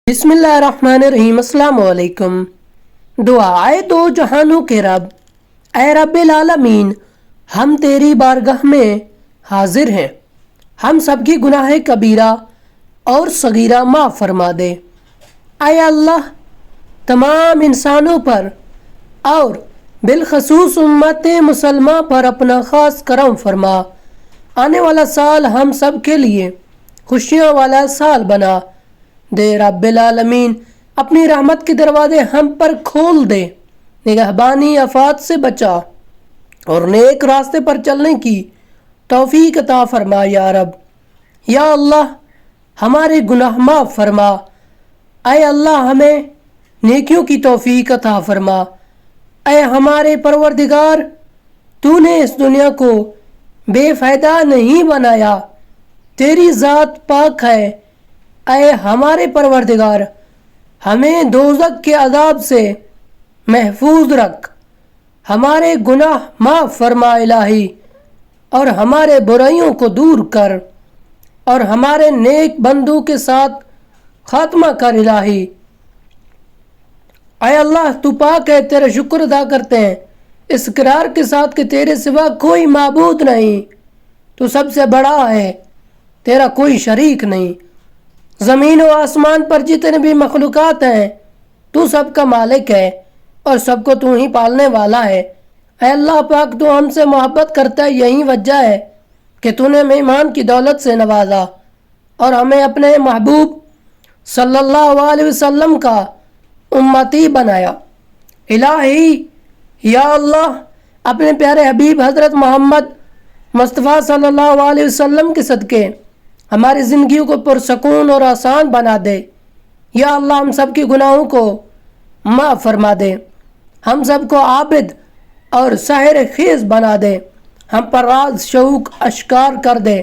بسم اللہ الرحمن الرحیم۔ السلام علیکم۔ دعائے دو جہانوں کے رب، اے رب العالمین، ہم تیری بارگاہ میں حاضر ہیں، ہم سب کی گناہ کبیرہ اور صغیرہ معاف فرما دے۔ اے اللہ، تمام انسانوں پر اور بالخصوص امت مسلمہ پر اپنا خاص کرم فرما۔ آنے والا سال ہم سب کے لیے خوشیوں والا سال بنا دے رب العالمین۔ اپنی رحمت کے دروازے ہم پر کھول دے، نگہبانی آفات سے بچا اور نیک راستے پر چلنے کی توفیق عطا فرما یا رب۔ یا اللہ، ہمارے گناہ معاف فرما۔ اے اللہ، ہمیں نیکیوں کی توفیق عطا فرما۔ اے ہمارے پروردگار، تو نے اس دنیا کو بے فائدہ نہیں بنایا، تیری ذات پاک ہے۔ اے ہمارے پروردگار، ہمیں دوزخ کے عذاب سے محفوظ رکھ، ہمارے گناہ معاف فرما الہی، اور ہمارے برائیوں کو دور کر، اور ہمارے نیک بندوں کے ساتھ خاتمہ کر الہی۔ اے اللہ، تو پاک ہے، تیرا شکر ادا کرتے ہیں اس اقرار کے ساتھ کہ تیرے سوا کوئی معبود نہیں، تو سب سے بڑا ہے، تیرا کوئی شریک نہیں۔ زمین و آسمان پر جتنے بھی مخلوقات ہیں، تو سب کا مالک ہے اور سب کو تو ہی پالنے والا ہے۔ اے اللہ پاک، تو ہم سے محبت کرتا ہے، یہی وجہ ہے کہ تو نے ہمیں ایمان کی دولت سے نوازا اور ہمیں اپنے محبوب صلی اللہ علیہ وسلم کا امتی بنایا۔ الہی، یا اللہ، اپنے پیارے حبیب حضرت محمد مصطفیٰ صلی اللہ علیہ وسلم کے صدقے ہماری زندگیوں کو پرسکون اور آسان بنا دے۔ یا اللہ، ہم سب کی گناہوں کو معاف فرما دے، ہم سب کو عابد اور ساحر خیز بنا دے، ہم پر راز شوق اشکار کر دے،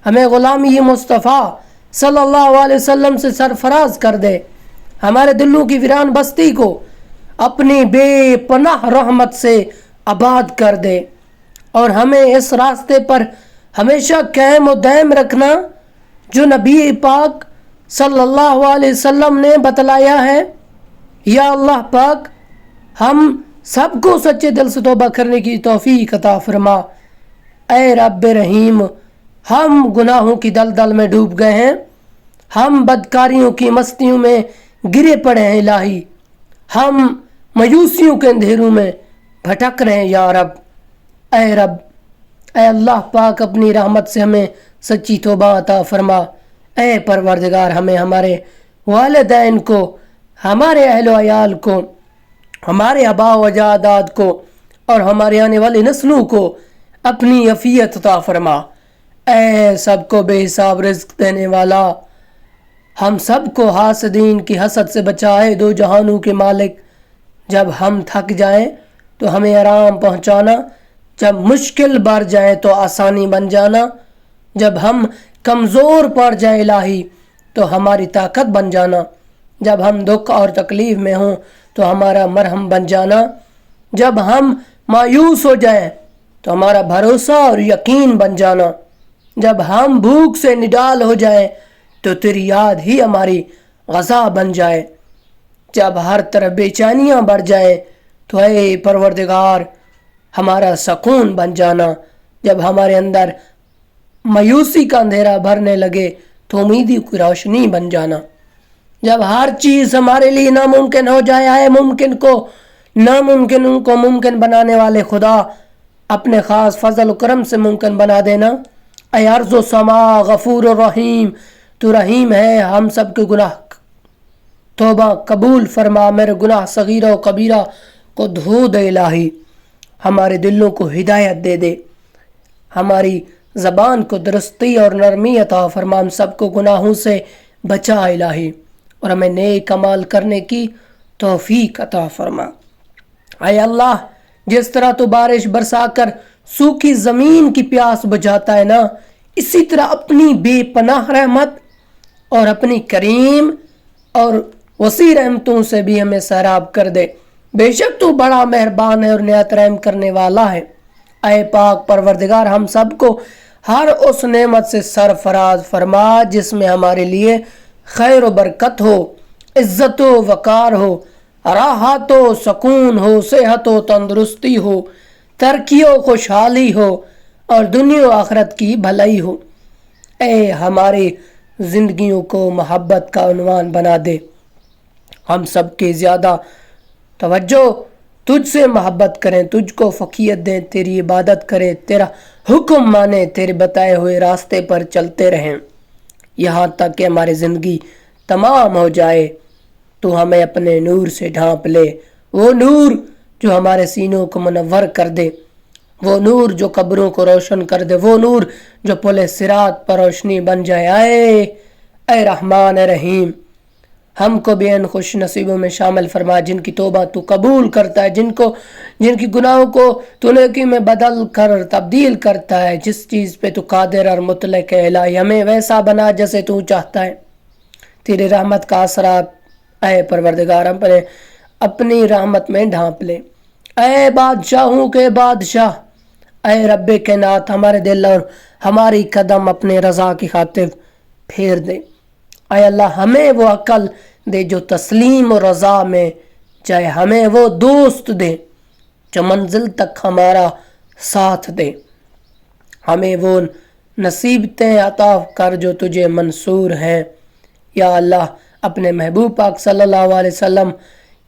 ہمیں غلامی مصطفیٰ صلی اللہ علیہ وسلم سے سرفراز کر دے، ہمارے دلوں کی ویران بستی کو اپنی بے پناہ رحمت سے آباد کر دے، اور ہمیں اس راستے پر ہمیشہ قائم و دائم رکھنا جو نبی پاک صلی اللہ علیہ وسلم نے بتلایا ہے۔ یا اللہ پاک، ہم سب کو سچے دل سے توبہ کرنے کی توفیق عطا فرما۔ اے رب رحیم، ہم گناہوں کی دلدل میں ڈوب گئے ہیں، ہم بدکاریوں کی مستیوں میں گرے پڑے ہیں الہی، ہم مایوسیوں کے اندھیروں میں بھٹک رہے ہیں یا رب۔ اے رب، اے اللہ پاک، اپنی رحمت سے ہمیں سچی توبہ عطا فرما۔ اے پروردگار، ہمیں ہمارے والدین کو، ہمارے اہل و عیال کو، ہمارے آباء و اجداد کو اور ہمارے آنے والی نسلوں کو اپنی عافیت عطا فرما۔ اے سب کو بے حساب رزق دینے والا، ہم سب کو حاسدین کی حسد سے بچائے، دو جہانوں کے مالک۔ جب ہم تھک جائیں تو ہمیں آرام پہنچانا، جب مشکل بڑھ جائے تو آسانی بن جانا، جب ہم کمزور پڑ جائیں الہی تو ہماری طاقت بن جانا، جب ہم دکھ اور تکلیف میں ہوں تو ہمارا مرہم بن جانا، جب ہم مایوس ہو جائیں تو ہمارا بھروسہ اور یقین بن جانا، جب ہم بھوک سے نڈال ہو جائیں تو تیری یاد ہی ہماری غذا بن جائے، جب ہر طرف بے چینیاں بڑھ جائیں تو اے پروردگار ہمارا سکون بن جانا، جب ہمارے اندر مایوسی کا اندھیرا بھرنے لگے تو امیدی کی روشنی بن جانا، جب ہر چیز ہمارے لیے ناممکن ہو جائے، اے ممکن کو ناممکن کو ممکن بنانے والے خدا، اپنے خاص فضل و کرم سے ممکن بنا دینا۔ اے ارض و سما غفور و رحیم، تو رحیم ہے، ہم سب کے گناہ توبہ قبول فرما، میرے گناہ صغیرہ و کبیرہ کو دھو دے الہی، ہمارے دلوں کو ہدایت دے دے، ہماری زبان کو درستی اور نرمی عطا فرما، ہم سب کو گناہوں سے بچا الہی، اور ہمیں نیک عمل کرنے کی توفیق عطا فرما۔ اے اللہ، جس طرح تو بارش برسا کر سوکھی زمین کی پیاس بجھاتا ہے نا، اسی طرح اپنی بے پناہ رحمت اور اپنی کریم اور وسیع رحمتوں سے بھی ہمیں سیراب کر دے، بے شک تو بڑا مہربان ہے اور نہایت رحم کرنے والا ہے۔ اے پاک پروردگار، ہم سب کو ہر اس نعمت سے سرفراز فرما جس میں ہمارے لیے خیر و برکت ہو، عزت و وقار ہو، راحت و سکون ہو، صحت و تندرستی ہو، ترقی و خوشحالی ہو اور دنیا و آخرت کی بھلائی ہو۔ اے ہماری زندگیوں کو محبت کا عنوان بنا دے، ہم سب کے زیادہ توجہ تجھ سے محبت کریں، تجھ کو فقیت دیں، تیری عبادت کریں، تیرا حکم مانیں، تیرے بتائے ہوئے راستے پر چلتے رہیں یہاں تک کہ ہماری زندگی تمام ہو جائے۔ تو ہمیں اپنے نور سے ڈھانپ لے، وہ نور جو ہمارے سینوں کو منور کر دے، وہ نور جو قبروں کو روشن کر دے، وہ نور جو پل صراط پر روشنی بن جائے۔ اے رحمان اے رحیم، ہم کو بھی ان خوش نصیبوں میں شامل فرما جن کی توبہ تو قبول کرتا ہے، جن کی گناہوں کو تو نیکی میں بدل کر تبدیل کرتا ہے۔ جس چیز پہ تو قادر اور مطلق ہے الہی، ہمیں ویسا بنا جیسے تو چاہتا ہے۔ تیری رحمت کا اثرات اے پروردگار ہم پر اپنی رحمت میں ڈھانپ لے۔ اے بادشاہوں کے بادشاہ، اے رب کائنات، ہمارے دل اور ہماری قدم اپنے رضا کی خاطر پھیر دے۔ اے اللہ ہمیں وہ عقل دے جو تسلیم و رضا میں جائے، ہمیں وہ دوست دے جو منزل تک ہمارا ساتھ دے، ہمیں وہ نصیبتیں عطا کر جو تجھے منصور ہیں۔ یا اللہ اپنے محبوب پاک صلی اللہ علیہ وسلم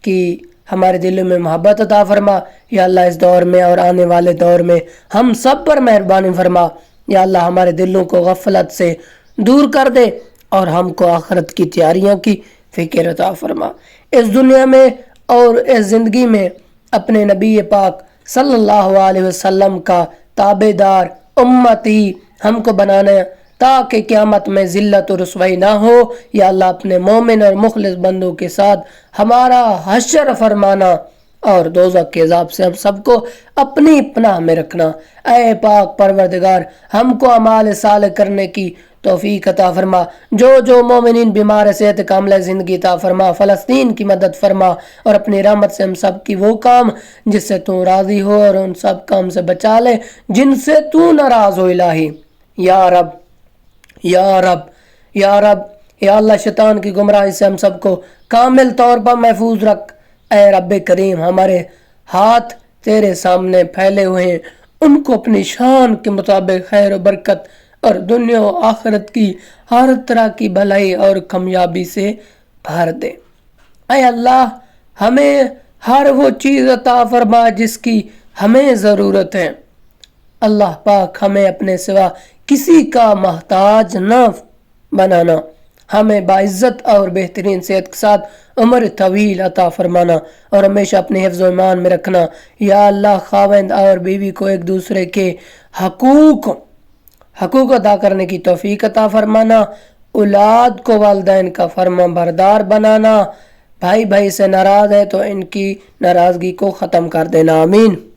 کی ہمارے دلوں میں محبت عطا فرما۔ یا اللہ اس دور میں اور آنے والے دور میں ہم سب پر مہربانی فرما۔ یا اللہ ہمارے دلوں کو غفلت سے دور کر دے اور ہم کو آخرت کی تیاریاں کی فکر عطا فرما۔ اس دنیا میں اور اس زندگی میں اپنے نبی پاک صلی اللہ علیہ وسلم کا تابع دار امتی ہم کو بنانا تاکہ قیامت میں ذلت و رسوائی نہ ہو۔ یا اللہ اپنے مومن اور مخلص بندوں کے ساتھ ہمارا حشر فرمانا اور دوزخ کے عذاب سے ہم سب کو اپنی پناہ میں رکھنا۔ اے پاک پروردگار ہم کو اعمال صالح کرنے کی توفیق عطا فرما۔ جو مومنین بیمار صحت کاملہ زندگی عطا فرما، فلسطین کی مدد فرما اور اپنی رحمت سے ہم سب کی وہ کام جس سے تو راضی ہو اور ان سب کام سے بچا لے جن سے تو ناراض ہو الہی۔ یا رب یا رب یا رب، یا اللہ شیطان کی گمراہی سے ہم سب کو کامل طور پر محفوظ رکھ۔ اے رب کریم ہمارے ہاتھ تیرے سامنے پھیلے ہوئے ہیں، ان کو اپنی شان کے مطابق خیر و برکت اور دنیا و آخرت کی ہر طرح کی بھلائی اور کامیابی سے بھر دے۔ اے اللہ ہمیں ہر وہ چیز عطا فرما جس کی ہمیں ضرورت ہے۔ اللہ پاک ہمیں اپنے سوا کسی کا محتاج نہ بنانا، ہمیں باعزت اور بہترین صحت کے ساتھ عمر طویل عطا فرمانا اور ہمیشہ اپنے حفظ و ایمان میں رکھنا۔ یا اللہ خاوند اور بیوی کو ایک دوسرے کے حقوق ادا کرنے کی توفیق عطا فرمانا، اولاد کو والدین کا فرما بردار بنانا، بھائی سے ناراض ہے تو ان کی ناراضگی کو ختم کر دینا، آمین۔